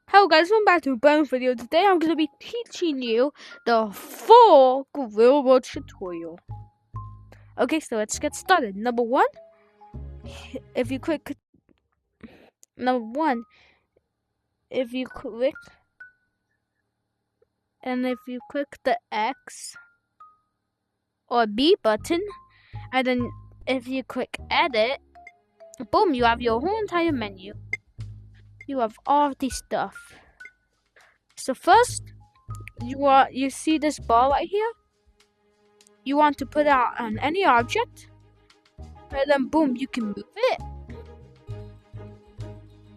Hello guys, welcome back to a brand new video. Today I'm going to be teaching you the full Gorrrila tutorial. Okay, so let's get started. Number one, if you click the X or B button, and then if you click edit, boom, you have your whole entire menu. You have all of this stuff. So first, you see this bar right here? You want to put it on any object, and then boom, you can move it.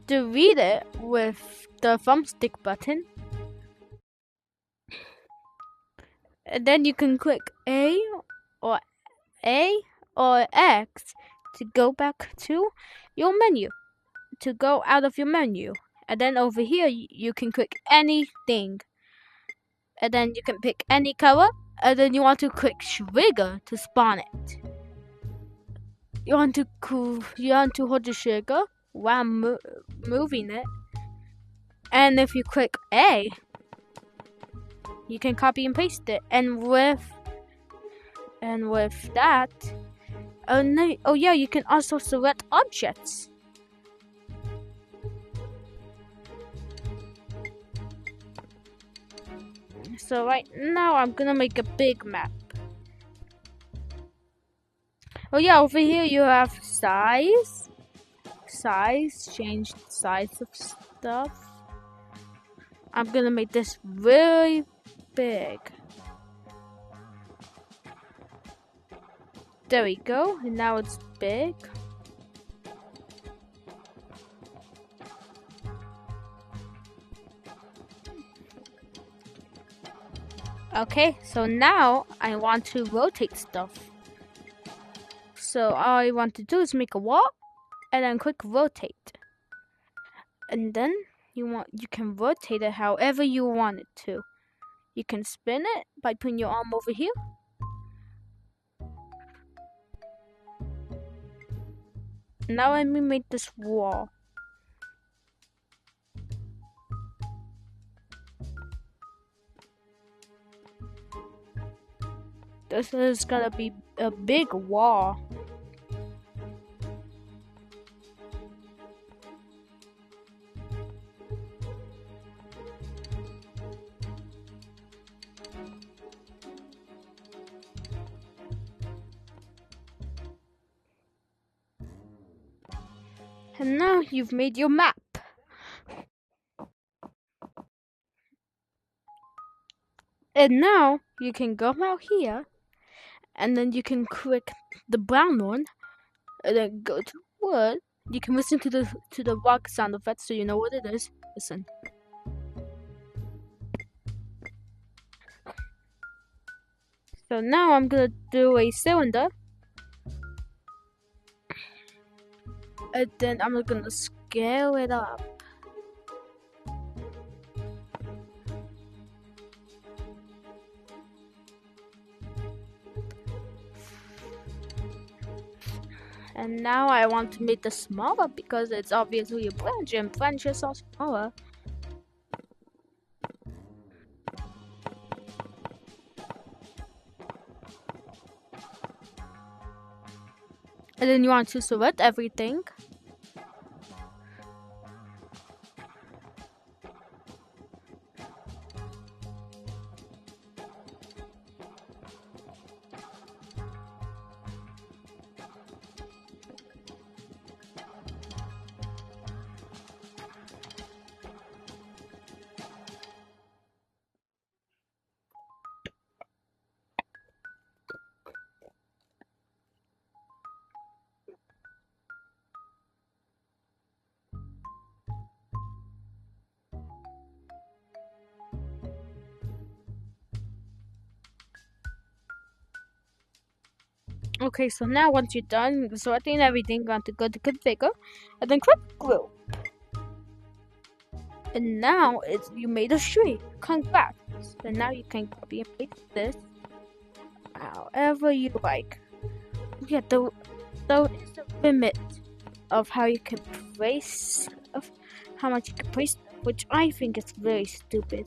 Delete it with the thumbstick button, and then you can click A or X to go back to your menu, to go out of your menu. And then over here you can click anything, and then you can pick any color, and then you want to click trigger to spawn it. You want to hold the trigger while moving it, and if you click A, you can copy and paste it. And with that, oh yeah, you can also select objects. So right now I'm gonna make a big map. Oh yeah, over here you have size, change the size of stuff. I'm gonna make this really big. There we go, and now it's big. Okay, so now I want to rotate stuff. So all I want to do is make a wall, and then click rotate. And then you can rotate it however you want it to. You can spin it by putting your arm over here. Now let me make this wall. This is gonna be a big wall. And now you've made your map. And now you can go out here, and then you can click the brown one, and then go to wood. You can listen to the rock sound effect, so you know what it is. Listen. So now I'm gonna do a cylinder, and then I'm gonna scale it up. And now I want to make this smaller because it's obviously a branch, and branches are smaller. And then you want to select everything. Okay, so now once you're done sorting everything, you want to go to configure, and then click group. And now you made a tree. Congrats! And now you can copy and paste this however you like. Yeah, there is a limit of how you can place, of how much you can place them. which I think is very stupid.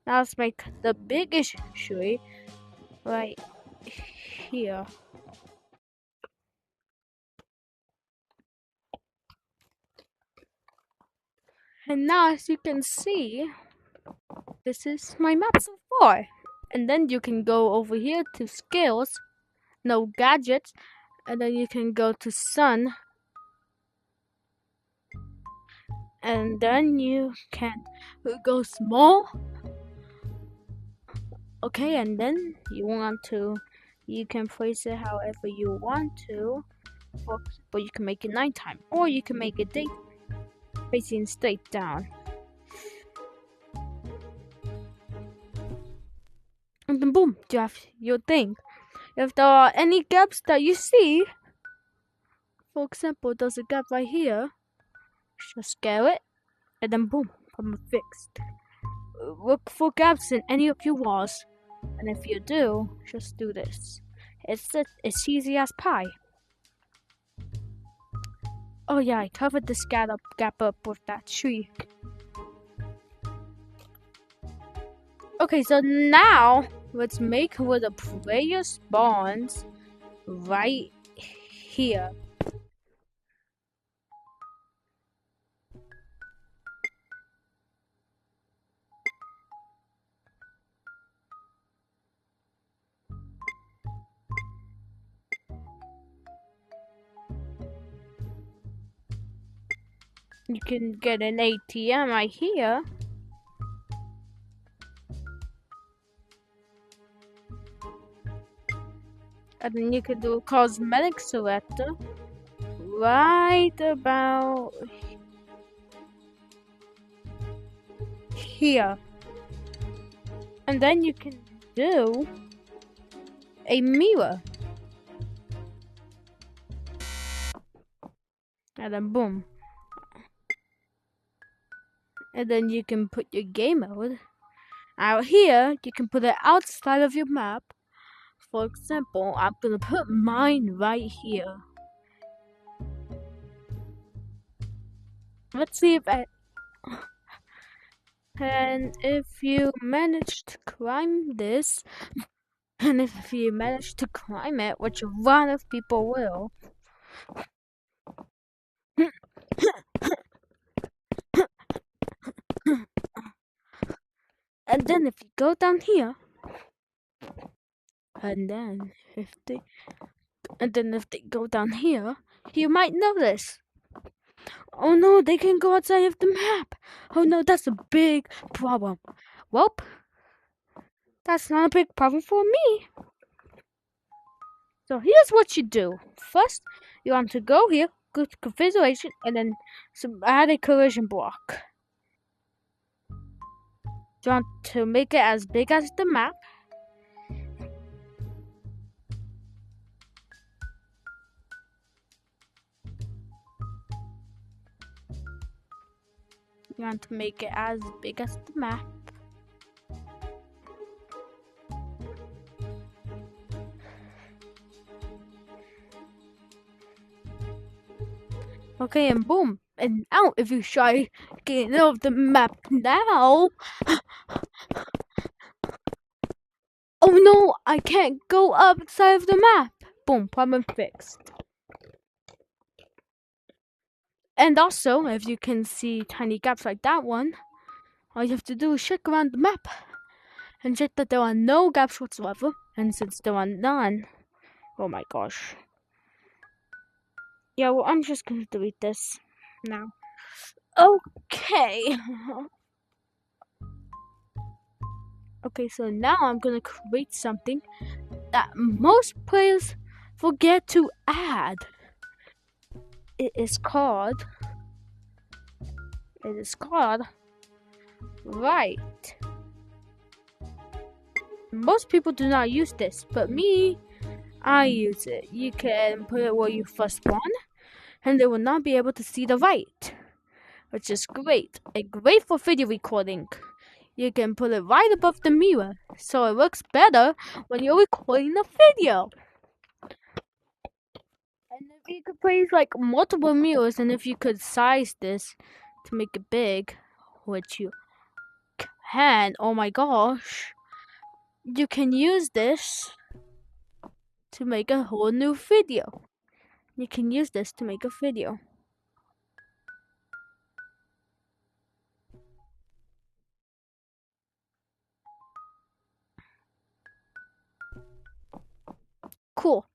Now let's make the biggest tree right here. And now as you can see, this is my map so far. And then you can go over here to skills, no gadgets, and then you can go to sun, and then you can go small. Okay, and then you can place it however you want to. But you can make it nighttime, or you can make it day, facing straight down. And then boom, you have your thing. If there are any gaps that you see, for example, there's a gap right here, just scale it, and then boom, I'm fixed. Look for gaps in any of your walls, and if you do, just do this. It's easy as pie. Oh yeah, I covered this gap up with that tree. Okay, so now let's make where the player spawns right here. You can get an ATM right here. And then you can do a cosmetic selector right about here. And then you can do a mirror. And then boom. And then you can put your game mode. Out here, you can put it outside of your map. For example, I'm gonna put mine right here. Let's see if and if you manage to climb this, and if you manage to climb it, which a lot of people will, and then if you go down here, and then if they go down here, you might notice. Oh no, they can go outside of the map. Oh no, that's a big problem. Well, that's not a big problem for me. So here's what you do. First, you want to go here, go to configuration, and then add a collision block. You want to make it as big as the map. You want to make it as big as the map. Okay, and boom. And now if you try getting off the map now. Oh no, I can't go outside of the map. Boom, problem fixed. And also, if you can see tiny gaps like that one, all you have to do is check around the map and check that there are no gaps whatsoever. And since there are none, oh my gosh. Yeah, well, I'm just gonna delete this now. Okay. Okay, so now I'm gonna create something that most players forget to add. It is called right. Most people do not use this, but me, I use it. You can put it where you first spawn, and they will not be able to see the right, which is great. And great for video recording. You can put it right above the mirror, so it looks better when you're recording the video. And if you could place like multiple mirrors, and if you could size this to make it big, which you can, oh my gosh, you can use this to make a whole new video. You can use this to make a video. Cool.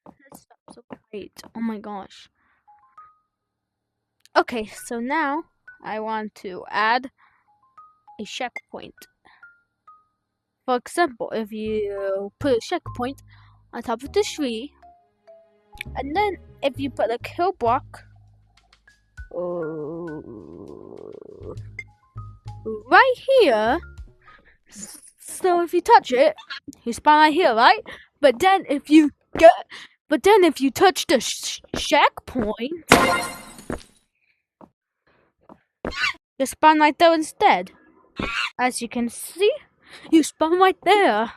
That's so great. Oh my gosh. Okay, so now I want to add a checkpoint. For example, if you put a checkpoint on top of the tree, and then if you put a kill block right here, so if you touch it, you spawn right here, right? But then if you touch the checkpoint, you spawn right there instead. As you can see, you spawn right there.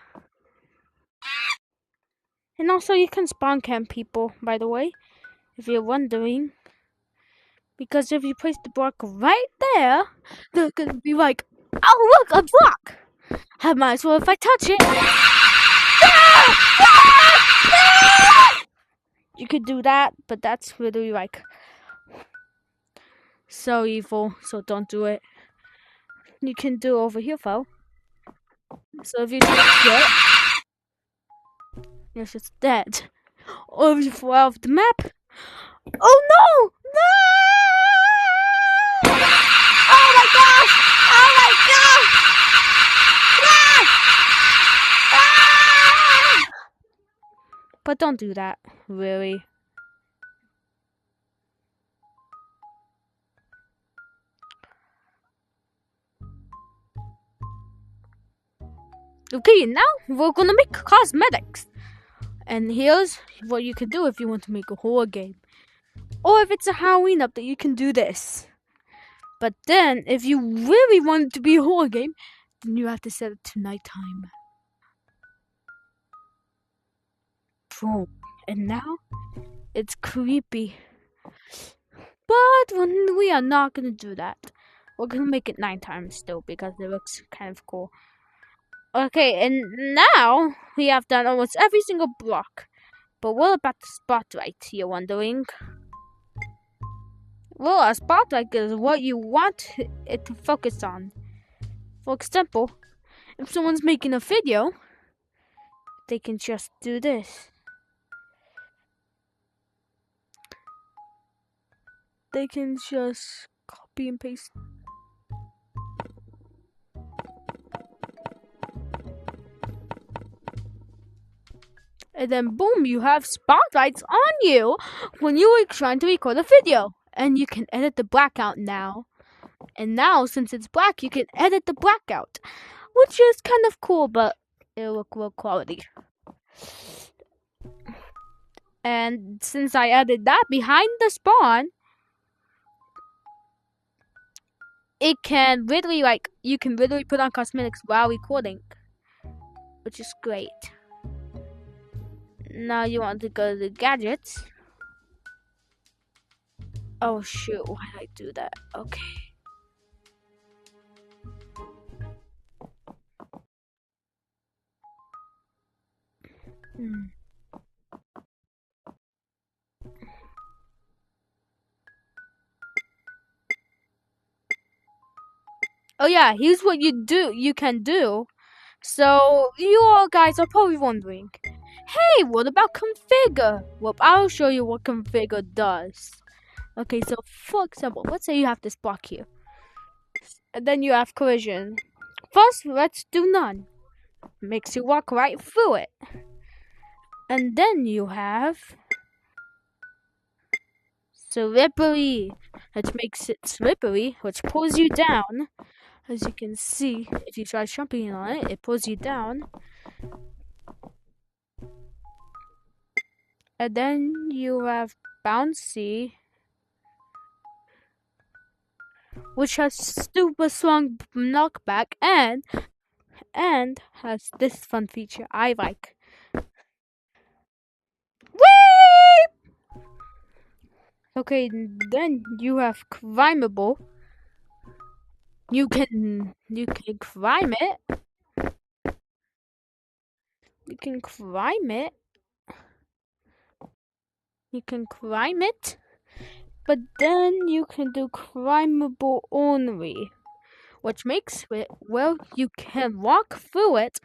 And also you can spawn camp people, by the way, if you're wondering. Because if you place the block right there, they're gonna be like, oh look, a block! I might as well if I touch it. You could do that, but that's really like so evil, so don't do it. You can do over here though. So if you touch it, it's just dead. Or if you fall off the map. Oh no! No! Oh my gosh! Oh my gosh! Ah! But don't do that, really. Okay, now we're gonna make cosmetics. And here's what you can do if you want to make a horror game. Or if it's a Halloween update, you can do this. But then, if you really want it to be a horror game, then you have to set it to nighttime. Boom. And now, it's creepy. But we are not gonna do that. We're gonna make it nighttime still because it looks kind of cool. Okay, and now we have done almost every single block. But what about the spotlight, you're wondering? Well, a spotlight is what you want it to focus on. For example, if someone's making a video, they can just do this. They can just copy and paste. And then boom, you have spotlights on you when you are trying to record a video. And you can edit the blackout now. And now, since it's black, you can edit the blackout. Which is kind of cool, but it'll look low quality. And since I added that behind the spawn, it can literally, you can literally put on cosmetics while recording. Which is great. Now you want to go to the gadgets. Oh shoot, why did I do that? Okay. Oh yeah, here's what you can do. So you all guys are probably wondering, hey, what about configure? Well, I'll show you what configure does. Okay, so for example, let's say you have this block here. And then you have collision. First, let's do none. Makes you walk right through it. And then you have slippery, which makes it slippery, which pulls you down. As you can see, if you try jumping on it, it pulls you down. And then you have bouncy, which has super strong knockback and has this fun feature I like. Whee! Okay, then you have climbable. You can climb it. You can climb it. You can climb it. But then you can do climbable only, which makes it, well, you can walk through it,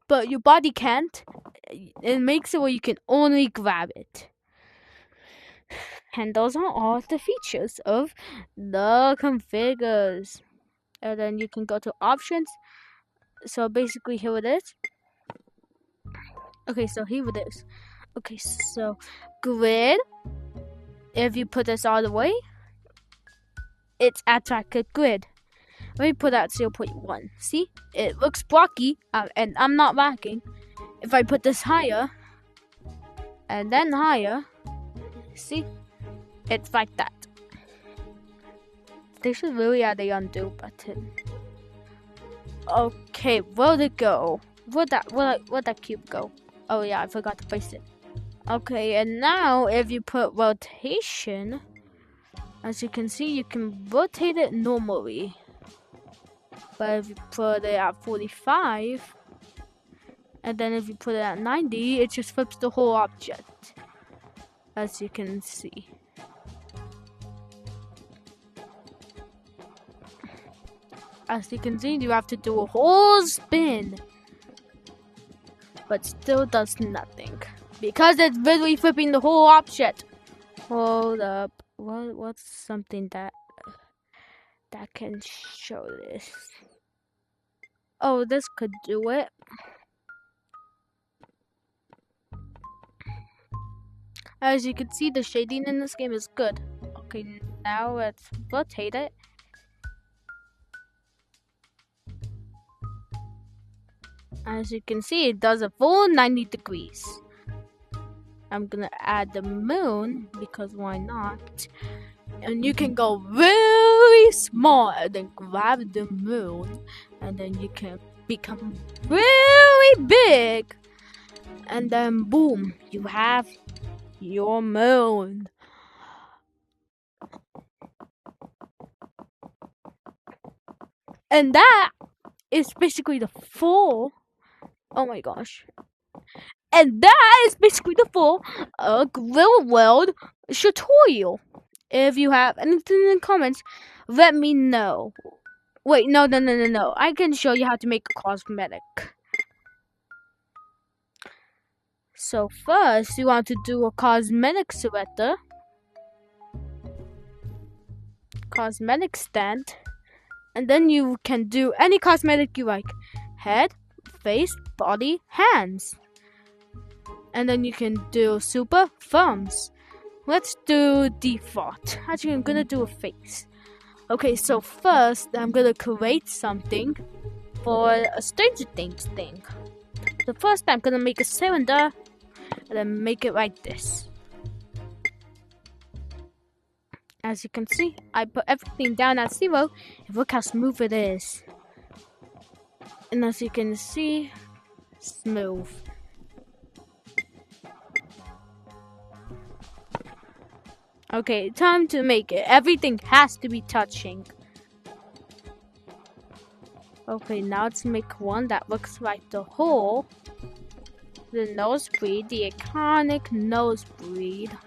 but your body can't. It makes it where you can only grab it. And those are all the features of the configures. And then you can go to options. So basically here it is. Okay, so here it is. Okay, so grid. If you put this all the way, it's attracted grid. Let me put out 0.1. See? It looks blocky, and I'm not lacking. If I put this higher, and then higher, see? It's like that. They should really add the undo button. Okay, where'd it go? Where'd that cube go? Oh yeah, I forgot to place it. Okay, and now if you put rotation, as you can see, you can rotate it normally. But if you put it at 45, and then if you put it at 90, it just flips the whole object, as you can see. As you can see, you have to do a whole spin, but still does nothing because it's literally flipping the whole object. Hold up, what's something that can show this? Oh, this could do it. As you can see, the shading in this game is good. Okay, now let's rotate it. As you can see, it does a full 90 degrees. I'm gonna add the moon because why not? And you can go really small and then grab the moon, and then you can become really big, and then boom, you have your moon. And that is basically the full. Oh my gosh. And that is basically the full Gorrrila World tutorial. If you have anything in the comments, let me know. Wait, no. I can show you how to make a cosmetic. So first, you want to do a cosmetic sweater. Cosmetic stand. And then you can do any cosmetic you like. Head, face, body, hands. And then you can do super thumbs. Let's do default. Actually, I'm gonna do a face. Okay, so first, I'm gonna create something for a Stranger Things thing. So first, I'm gonna make a cylinder, and then make it like this. As you can see, I put everything down at 0, and look how smooth it is. And as you can see, smooth. Okay, time to make it. Everything has to be touching. Okay, now let's make one that looks like the hole. The nosebleed, the iconic nosebleed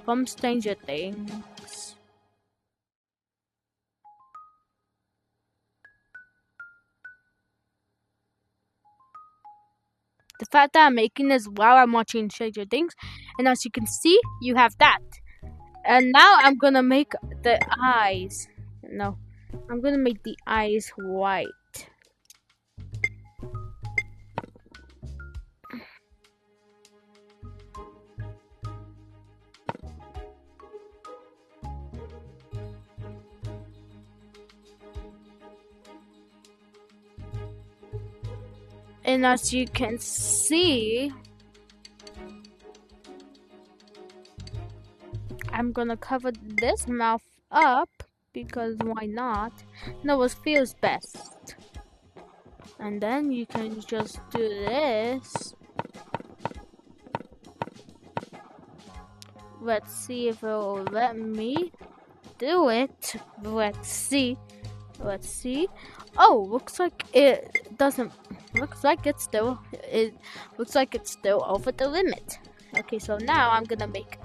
from Stranger Things. The fact that I'm making this while I'm watching Stranger Things, and as you can see, you have that. And now I'm gonna make the eyes. No, I'm gonna make the eyes white. And as you can see, I'm gonna cover this mouth up because why not? No, it feels best. And then you can just do this Let's see if it'll let me do it. Let's see. Let's see. Oh, looks like it doesn't. Looks like it's still. It looks like it's still over the limit. Okay, so now I'm gonna make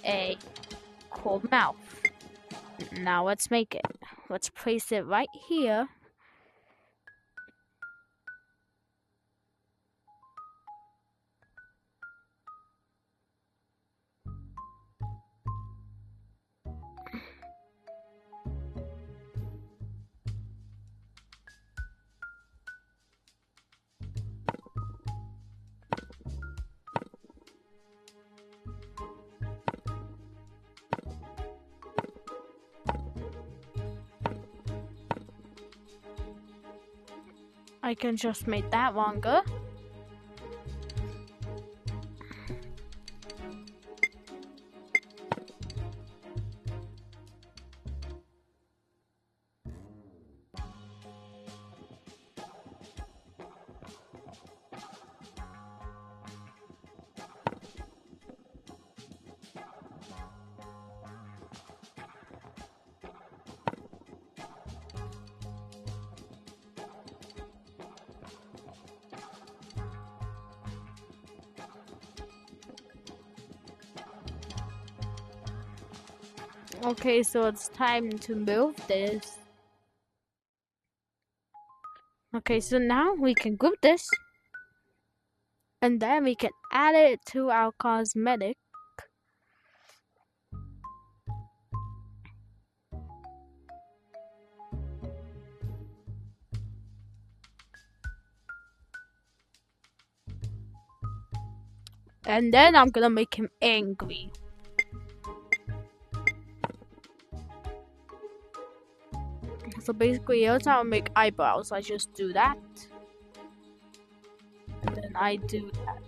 a cool mouth. Now let's make it. Let's place it right here. I can just make that longer. Okay, so it's time to move this. Okay, so now we can group this. And then we can add it to our cosmetic. And then I'm gonna make him angry. So basically, every time I make eyebrows, I just do that. And then I do that.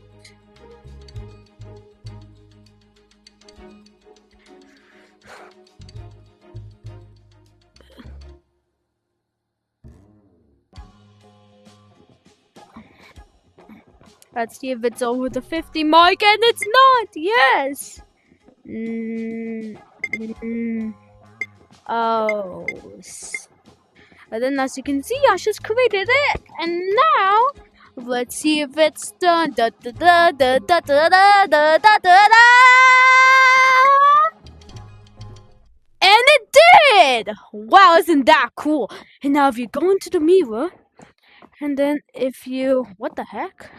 Let's see if it's over the 50 mark, and it's not! Yes! Oh. And then as you can see, I just created it. And now, let's see if it's done. Da, da, da, da, da, da, da, da, da, da. And it did! Wow, isn't that cool? And now if you go into the mirror, and then if you... What the heck?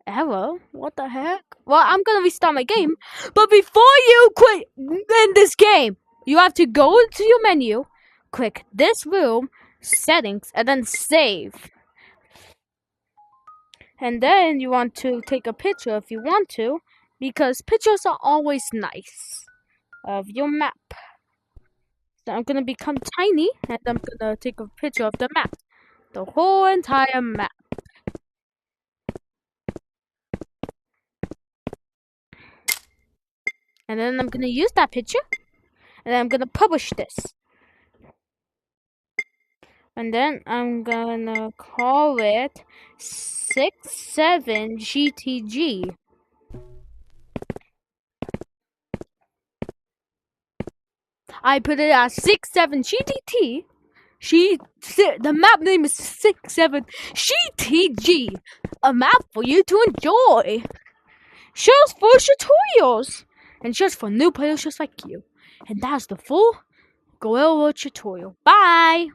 Error? What the heck? Well, I'm gonna restart my game. But before you quit in this game, you have to go into your menu, click this room, settings, and then save. And then you want to take a picture if you want to, because pictures are always nice of your map. So I'm gonna become tiny, and I'm gonna take a picture of the map, the whole entire map. And then I'm gonna use that picture, and then I'm gonna publish this. And then I'm gonna call it 67GTG. I put it as 67GTT. The map name is 67GTG. A map for you to enjoy. Just for tutorials. And just for new players just like you. And that's the full Gorrrila tutorial. Bye!